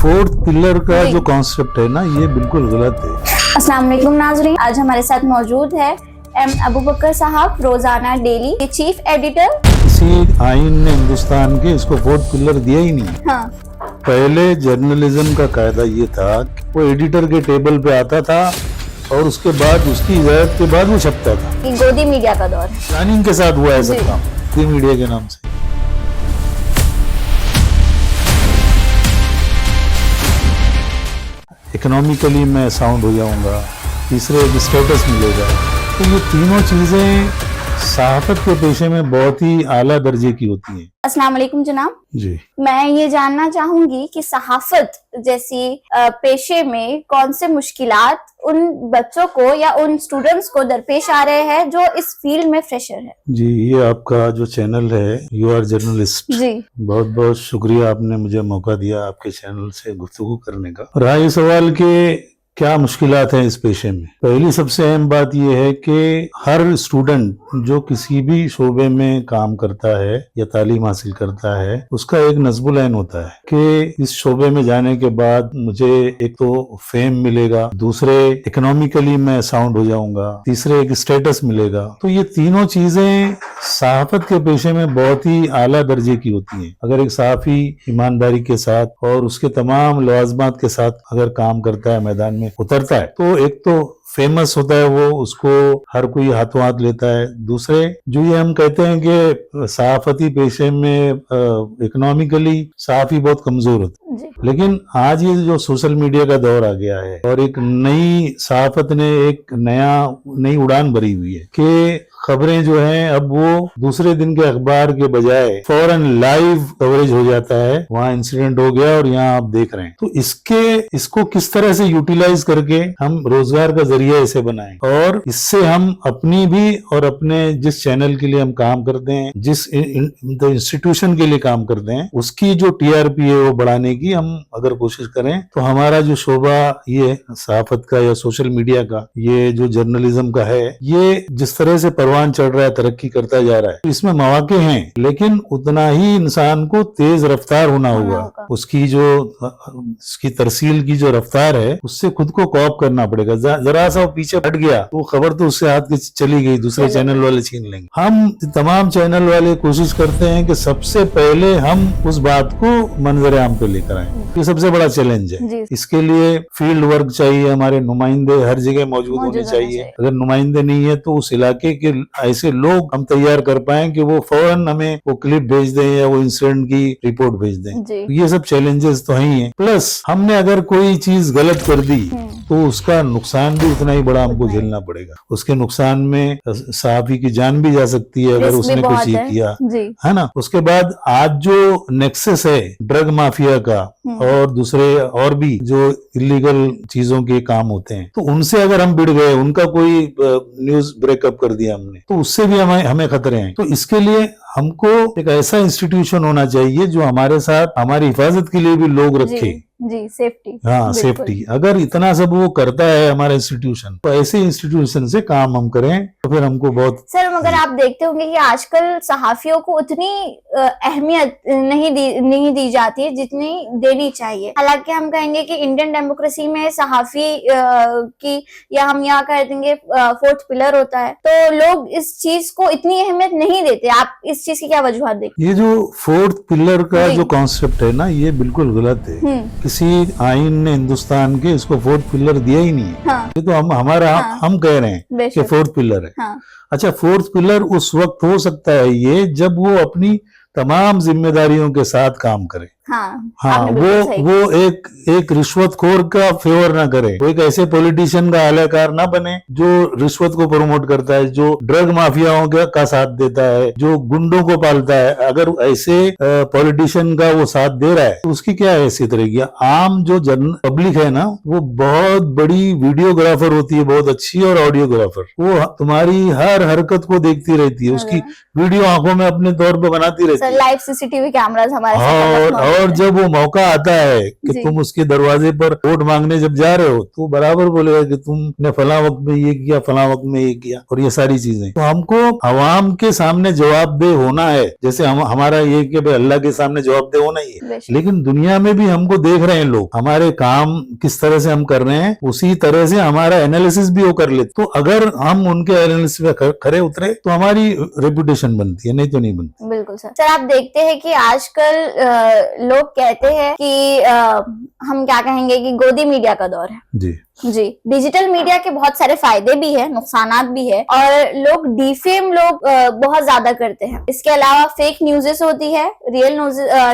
Fourth pillar का जो concept है ना, ये बिल्कुल गलत है। अस्सलाम वालेकुम नाज़रीन, आज हमारे साथ मौजूद है एम अबू बकर साहब, रोजाना डेली के चीफ एडिटर। किसी आइन ने हिंदुस्तान के इसको फोर्थ पिलर दिया ही नहीं। हाँ, पहले जर्नलिज्म का कायदा ये था कि वो एडिटर के टेबल पे आता था और उसके बाद उसकी इजाजत के बाद वो छपता था। ये गोदी मीडिया का दौर है। प्लानिंग के साथ हुआ है सब जी। काम, गोदी मीडिया के नाम से। इकोनॉमिकली मैं साउंड हो जाऊंगा, तीसरे एक स्टेटस मिलेगा। तो ये तीनों चीजें सहाफत के पेशे में बहुत ही आला दर्जे की होती हैं। अस्सलाम वालेकुम जनाब, जी, मैं ये जानना चाहूंगी कि सहाफत जैसी पेशे में कौन से मुश्किलात उन बच्चों को या उन स्टूडेंट्स को दरपेश आ रहे हैं जो इस फील्ड में फ्रेशर है। जी, ये आपका जो चैनल है यू आर जर्नलिस्ट, जी, बहुत बहुत शुक्रिया, आपने मुझे मौका दिया आपके चैनल से गुफ्तगू करने का। रहा ये सवाल के क्या मुश्किलात हैं इस पेशे में। पहली सबसे अहम बात यह है कि हर स्टूडेंट जो किसी भी शोबे में काम करता है या तालीम हासिल करता है, उसका एक नस्बुल ऐन होता है कि इस शोबे में जाने के बाद मुझे एक तो फेम मिलेगा, दूसरे इकोनॉमिकली मैं साउंड हो जाऊंगा, तीसरे एक स्टेटस मिलेगा। तो ये तीनों चीजें सहाफत के पेशे में बहुत ही आला दर्जे की होती हैं। अगर एक सहाफी ईमानदारी के साथ और उसके तमाम लवाजमात के साथ अगर काम करता है, मैदान में उतरता है, तो एक तो फेमस होता है वो, उसको हर कोई हाथों हाथ लेता है। दूसरे जो ये हम कहते हैं कि सहाफती पेशे में इकोनॉमिकली सहाफी बहुत कमजोर होता जी, है। लेकिन आज ये जो सोशल मीडिया का दौर आ गया है और एक नई सहाफत ने एक नई उड़ान भरी हुई है कि खबरें जो हैं अब वो दूसरे दिन के अखबार के बजाय फौरन लाइव कवरेज हो जाता है। वहां इंसिडेंट हो गया और यहाँ आप देख रहे हैं। तो इसको किस तरह से यूटिलाइज करके हम रोजगार का जरिया इसे बनाएं और इससे हम अपनी भी और अपने जिस चैनल के लिए हम काम करते हैं, जिस इंस्टीट्यूशन के लिए काम करते हैं, उसकी जो टीआरपी है वो बढ़ाने की हम अगर कोशिश करें तो हमारा जो शोबा ये सहाफत का या सोशल मीडिया का, ये जो जर्नलिज्म का है, ये जिस तरह से परवान चढ़ रहा है, तरक्की करता जा रहा है, तो इसमें मौके हैं, लेकिन उतना ही इंसान को तेज रफ्तार होना होगा। उसकी तरसील की जो रफ्तार है, उससे खुद को कॉप करना पड़ेगा। जरा सा पीछे हट गया तो खबर तो उससे हाथ के चली गई, दूसरे चैनल वाले छीन लेंगे। हम तमाम चैनल वाले कोशिश करते हैं कि सबसे पहले हम उस बात को मंजर आम पे लेकर आए। ये सबसे बड़ा चैलेंज है। इसके लिए फील्ड वर्क चाहिए, हमारे नुमाइंदे हर जगह मौजूद होने चाहिए। अगर नुमाइंदे नहीं है तो उस इलाके के ऐसे लोग हम तैयार कर पाए कि वो फौरन हमें वो क्लिप भेज दें या वो इंसिडेंट की रिपोर्ट भेज दें। तो ये सब चैलेंजेस तो ही हैं। प्लस हमने अगर कोई चीज गलत कर दी तो उसका नुकसान भी उतना ही बड़ा हमको झेलना पड़ेगा। उसके नुकसान में सहाफी की जान भी जा सकती है अगर उसने कुछ ये किया, है ना। उसके बाद आज जो नेक्सस है ड्रग माफिया का और दूसरे और भी जो इलीगल चीजों के काम होते हैं, तो उनसे अगर हम भिड़ गए, उनका कोई न्यूज ब्रेकअप कर दिया हमने, तो उससे भी हमें खतरे हैं। तो इसके लिए हमको एक ऐसा इंस्टीट्यूशन होना चाहिए जो हमारे साथ हमारी हिफाजत के लिए भी लोग रखे। जी, सेफ्टी। हाँ, सेफ्टी। अगर इतना सब वो करता है हमारा इंस्टीट्यूशन, तो ऐसे इंस्टीट्यूशन से काम हम करें तो फिर हमको बहुत। सर, मगर आप देखते होंगे कि आजकल सहाफियों को उतनी अहमियत नहीं दी जाती है जितनी देनी चाहिए। हालांकि हम कहेंगे कि इंडियन डेमोक्रेसी में सहाफी की, या हम यहाँ कह देंगे फोर्थ पिलर होता है, तो लोग इस चीज को इतनी अहमियत नहीं देते। आप इस चीज की क्या वजूहत देखते? ये जो फोर्थ पिलर का जो कॉन्सेप्ट है ना, ये बिल्कुल गलत है। किसी आइन ने हिंदुस्तान के इसको फोर्थ पिलर दिया ही नहीं है। हाँ, ये तो हम कह रहे हैं कि फोर्थ पिलर है। हाँ, अच्छा, फोर्थ पिलर उस वक्त हो सकता है ये जब वो अपनी तमाम जिम्मेदारियों के साथ काम करे। हाँ, वो एक रिश्वतखोर का फेवर ना करे, वो एक ऐसे पॉलिटिशियन का आलाकार ना बने जो रिश्वत को प्रमोट करता है, जो ड्रग माफियाओं का साथ देता है, जो गुंडों को पालता है। अगर ऐसे पॉलिटिशियन का वो साथ दे रहा है तो उसकी क्या हैसियत रहेगी। आम जो पब्लिक है ना, वो बहुत बड़ी वीडियोग्राफर होती है, बहुत अच्छी, और ऑडियोग्राफर। वो तुम्हारी हर हरकत को देखती रहती है, उसकी वीडियो आंखों में अपने तौर पर बनाती रहती है। लाइव सीसीटीवी कैमरास हमारे साथ। और जब वो मौका आता है कि जी। तुम उसके दरवाजे पर वोट मांगने जब जा रहे हो तो बराबर बोलेगा कि तुमने फला वक्त में ये किया, फला वक्त में ये किया, और ये सारी चीजें। तो हमको अवाम के सामने जवाबदेह होना है, जैसे हमारा ये कि भाई अल्लाह के सामने जवाबदेह होना ही है, बेशक। लेकिन दुनिया में भी हमको देख रहे हैं लोग, हमारे काम किस तरह से हम कर रहे हैं, उसी तरह से हमारा एनालिसिस भी वो कर लेते। तो अगर हम उनके एनालिसिस पे खरे उतरे तो हमारी रेपुटेशन बनती है, नहीं तो नहीं बनती। बिल्कुल सर। सर आप देखते हैं कि आजकल लोग कहते हैं कि हम क्या कहेंगे कि गोदी मीडिया का दौर है। जी जी, डिजिटल मीडिया के बहुत सारे फायदे भी है, नुकसानात भी है, और लोग डिफेम बहुत ज्यादा करते हैं। इसके अलावा फेक न्यूज़ेस होती है, रियल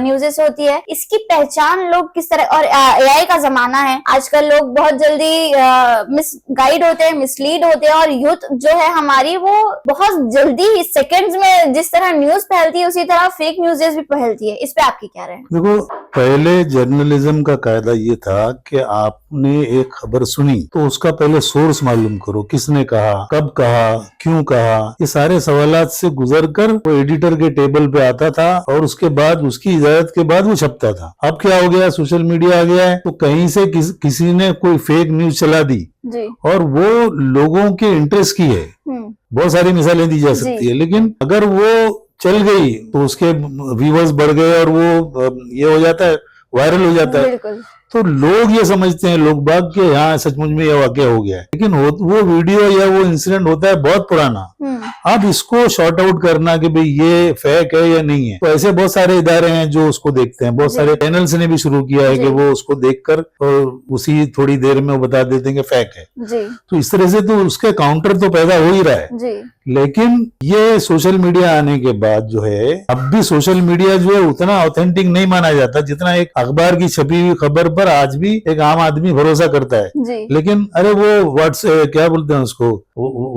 न्यूज़ेस होती है। इसकी पहचान लोग किस तरह, और एआई का जमाना है आजकल, लोग बहुत जल्दी मिसगाइड होते हैं, मिसलीड होते हैं, और यूथ जो है हमारी वो बहुत जल्दी सेकंड्स में जिस तरह न्यूज फैलती है उसी तरह फेक न्यूज़ेस भी फैलती है। इस पे आपकी क्या राय है? देखो, पहले जर्नलिज्म का कायदा ये था कि आपने एक खबर सुनी तो उसका पहले सोर्स मालूम करो, किसने कहा, कब कहा, क्यों कहा। ये सारे सवालात से गुजरकर वो एडिटर के टेबल पे आता था और उसके बाद उसकी इजाजत के बाद वो छपता था। अब क्या हो गया, सोशल मीडिया आ गया है, तो कहीं से किसी ने कोई फेक न्यूज चला दी जी। और वो लोगों के इंटरेस्ट की है। बहुत सारी मिसालें दी जा सकती है, लेकिन अगर वो चल गई तो उसके व्यूअर्स बढ़ गए और वो ये हो जाता है, वायरल हो जाता है। बिल्कुल। तो लोग ये समझते हैं, लोग बाग के यहाँ सचमुच में ये वाकया हो गया है, लेकिन वो वीडियो या वो इंसिडेंट होता है बहुत पुराना। अब इसको शॉर्ट आउट करना कि भाई ये फेक है या नहीं है, तो ऐसे बहुत सारे इदारे हैं जो उसको देखते हैं। बहुत सारे चैनल्स ने भी शुरू किया है कि वो उसको देखकर और उसी थोड़ी देर में वो बता देते हैं कि फेक है जी। तो इस तरह से तो उसके काउंटर तो पैदा हो ही रहा है जी। लेकिन ये सोशल मीडिया आने के बाद जो है, अब भी सोशल मीडिया जो है उतना ऑथेंटिक नहीं माना जाता जितना एक अखबार की छपी हुई खबर पर आज भी एक आम आदमी भरोसा करता है। जी। लेकिन अरे वो क्या बोलते हैं उसको,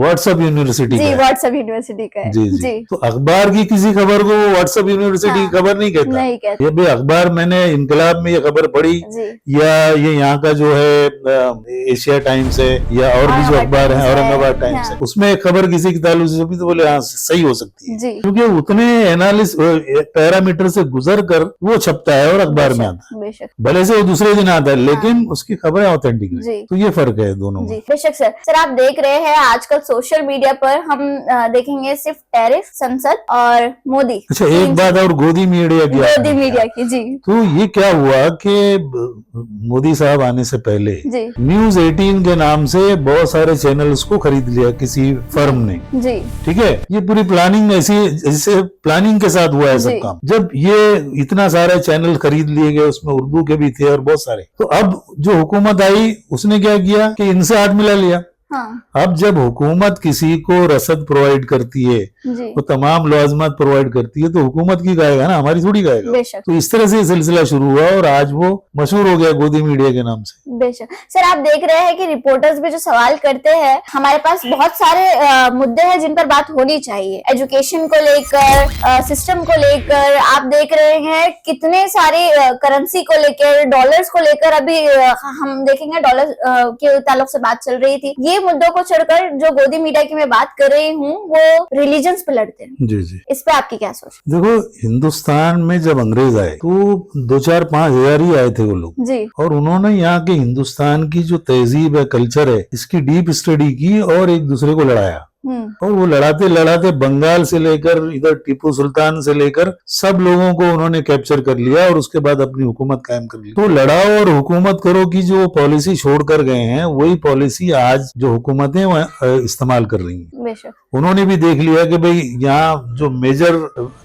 व्हाट्सएप यूनिवर्सिटी का है। व्हाट्सएप यूनिवर्सिटी का है। जी। तो अखबार की किसी खबर को व्हाट्सएप यूनिवर्सिटी की खबर नहीं कहता। नहीं कहता। ये भी अखबार, मैंने इनकलाब में ये खबर पढ़ी, या ये यहाँ का जो है एशिया टाइम्स है, या और भी जो अखबार है औरंगाबाद टाइम्स है, उसमें एक खबर किसी की ताल्लुक से तो बोले हाँ सही हो सकती है, क्योंकि उतने एनालिस पैरामीटर से गुजर कर वो छपता है और अखबार में आता है। भले से वो दूसरे दिन आता है, लेकिन उसकी खबरें ऑथेंटिक है। तो ये फर्क है दोनों में। बेशक सर। सर आप देख रहे हैं आजकल सोशल मीडिया पर हम देखेंगे सिर्फ टैरिफ, संसद और मोदी। अच्छा, एक बात और गोदी मीडिया की। गोदी मीडिया की जी। तो ये क्या हुआ कि मोदी साहब आने से पहले न्यूज 18 के नाम से बहुत सारे चैनल्स को खरीद लिया किसी फर्म ने जी। ठीक है, ये पूरी प्लानिंग ऐसी जैसे प्लानिंग के साथ हुआ है सब काम। जब ये इतना सारे चैनल खरीद लिए गए, उसमें उर्दू के भी थे और बहुत सारे, तो अब जो हुकूमत आई उसने क्या किया कि इनसे हाथ मिला लिया। अब जब हुकूमत किसी को रसद प्रोवाइड करती है, वो तमाम लवाजमात प्रोवाइड करती है, तो हुकूमत की गाएगा ना, हमारी थोड़ी गाएगा। तो इस तरह से ये सिलसिला शुरू हुआ और आज वो मशहूर हो गया गोदी मीडिया के नाम से। बेशक सर। आप देख रहे हैं कि रिपोर्टर्स भी जो सवाल करते हैं, हमारे पास बहुत सारे मुद्दे हैं जिन पर बात होनी चाहिए। एजुकेशन को लेकर, सिस्टम को लेकर, आप देख रहे हैं कितने सारे करेंसी को लेकर, डॉलर्स को लेकर, अभी हम देखेंगे डॉलर के ताल्लुक से बात चल रही थी। ये मुद्दों को छोड़कर जो गोदी मीडिया की मैं बात कर रही हूँ वो रिलीजन्स पे लड़ते हैं। जी। इस पे आपकी क्या सोच? देखो, हिंदुस्तान में जब अंग्रेज आए तो 2-4-5 हजार ही आए थे वो लोग जी। और उन्होंने यहाँ के हिंदुस्तान की जो तहजीब है, कल्चर है, इसकी डीप स्टडी की और एक दूसरे को लड़ाया। और वो लड़ाते लड़ाते बंगाल से लेकर इधर टीपू सुल्तान से लेकर सब लोगों को उन्होंने कैप्चर कर लिया और उसके बाद अपनी हुकूमत कायम कर ली। तो लड़ाओ और हुकूमत करो की जो पॉलिसी छोड़ कर गए हैं, वही पॉलिसी आज जो हुकूमतें इस्तेमाल कर रही हैं। उन्होंने भी देख लिया कि भाई यहाँ जो मेजर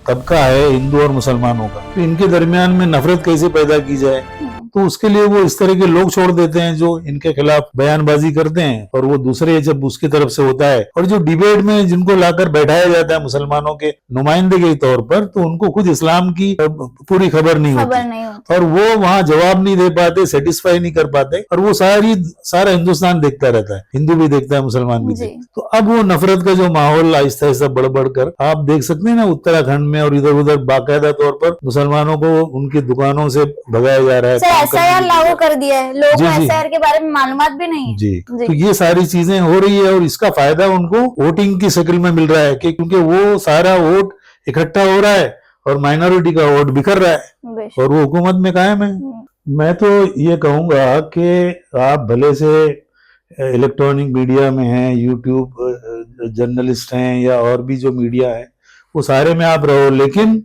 तबका है हिंदू और मुसलमानों का, तो इनके दरमियान में नफरत कैसे पैदा की जाए, तो उसके लिए वो इस तरह के लोग छोड़ देते हैं जो इनके खिलाफ बयानबाजी करते हैं, और वो दूसरे जब उसकी तरफ से होता है, और जो डिबेट में जिनको लाकर बैठाया जाता है मुसलमानों के नुमाइंदे के तौर पर, तो उनको खुद इस्लाम की पूरी खबर नहीं होती और वो वहाँ जवाब नहीं दे पाते, सेटिस्फाई नहीं कर पाते, और वो सारा हिंदुस्तान देखता रहता है, हिंदू भी देखता है, मुसलमान भी देखता है। तो अब वो नफरत का जो माहौल आहिस्ता आहिस्ता बढ़ बढ़कर आप देख सकते हैं ना, उत्तराखंड में और इधर उधर बाकायदा तौर पर मुसलमानों को उनकी दुकानों से भगाया जा रहा है। SIR लागू कर दिया है, लोगों को SIR के बारे में मालूमात भी नहीं है। जी। तो ये सारी चीजें हो रही है और इसका फायदा उनको वोटिंग की शक्ल में मिल रहा है कि क्योंकि वो सारा वोट इकट्ठा हो रहा है और माइनॉरिटी का वोट बिखर रहा है बेशक। और वो हुकूमत में कायम है। मैं तो ये कहूंगा कि आप भले से इलेक्ट्रॉनिक मीडिया में हैं, यूट्यूब जर्नलिस्ट हैं या और भी जो मीडिया है वो सारे में आप रहो, लेकिन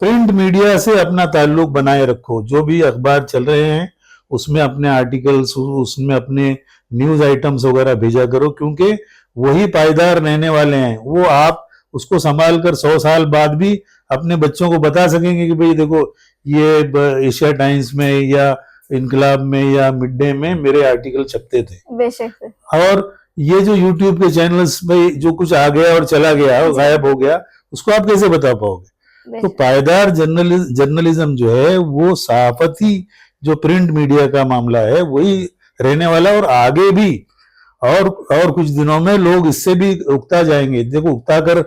प्रिंट मीडिया से अपना ताल्लुक बनाए रखो। जो भी अखबार चल रहे हैं उसमें अपने आर्टिकल्स, उसमें अपने न्यूज आइटम्स वगैरह भेजा करो, क्योंकि वही पायदार रहने वाले हैं। वो आप उसको संभाल कर 100 साल बाद भी अपने बच्चों को बता सकेंगे कि भाई देखो ये एशिया टाइम्स में या इनकलाब में या मिड डे में मेरे आर्टिकल छपते थे। बेशक सर। और ये जो यूट्यूब के चैनल्स भाई जो कुछ आ गया और चला गया, गायब हो गया, उसको आप कैसे बता पाओगे? तो पायदार जर्नलिज्म जो है वो सहाफती जो प्रिंट मीडिया का मामला है वही रहने वाला, और आगे भी और कुछ दिनों में लोग इससे भी उगता जाएंगे। देखो उगता कर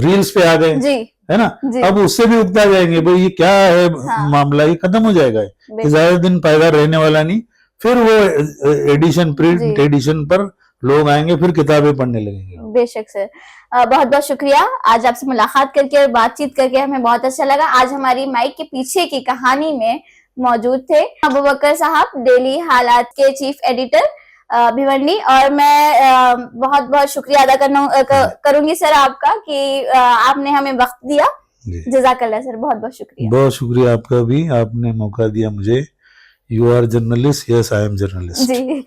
रील्स पे आ गए जी, है ना, अब उससे भी उगता जाएंगे भाई ये क्या है मामला, ये खत्म हो जाएगा, ज्यादा दिन पायदार रहने वाला नहीं। फिर वो एडिशन, प्रिंट एडिशन पर लोग आएंगे, फिर किताबें पढ़ने लगेंगे। बेशक सर, बहुत बहुत शुक्रिया। आज आपसे मुलाकात करके और बातचीत करके हमें बहुत अच्छा लगा। आज हमारी माइक के पीछे की कहानी में मौजूद थे अबू बकर साहब, डेली हालात के चीफ एडिटर भिवंडी। और मैं बहुत बहुत शुक्रिया अदा करूंगी सर आपका कि आपने हमें वक्त दिया। जज़ाकल्लाह सर, बहुत बहुत शुक्रिया। बहुत शुक्रिया आपका भी, आपने मौका दिया मुझे। You are journalist, yes I am journalist. Ji.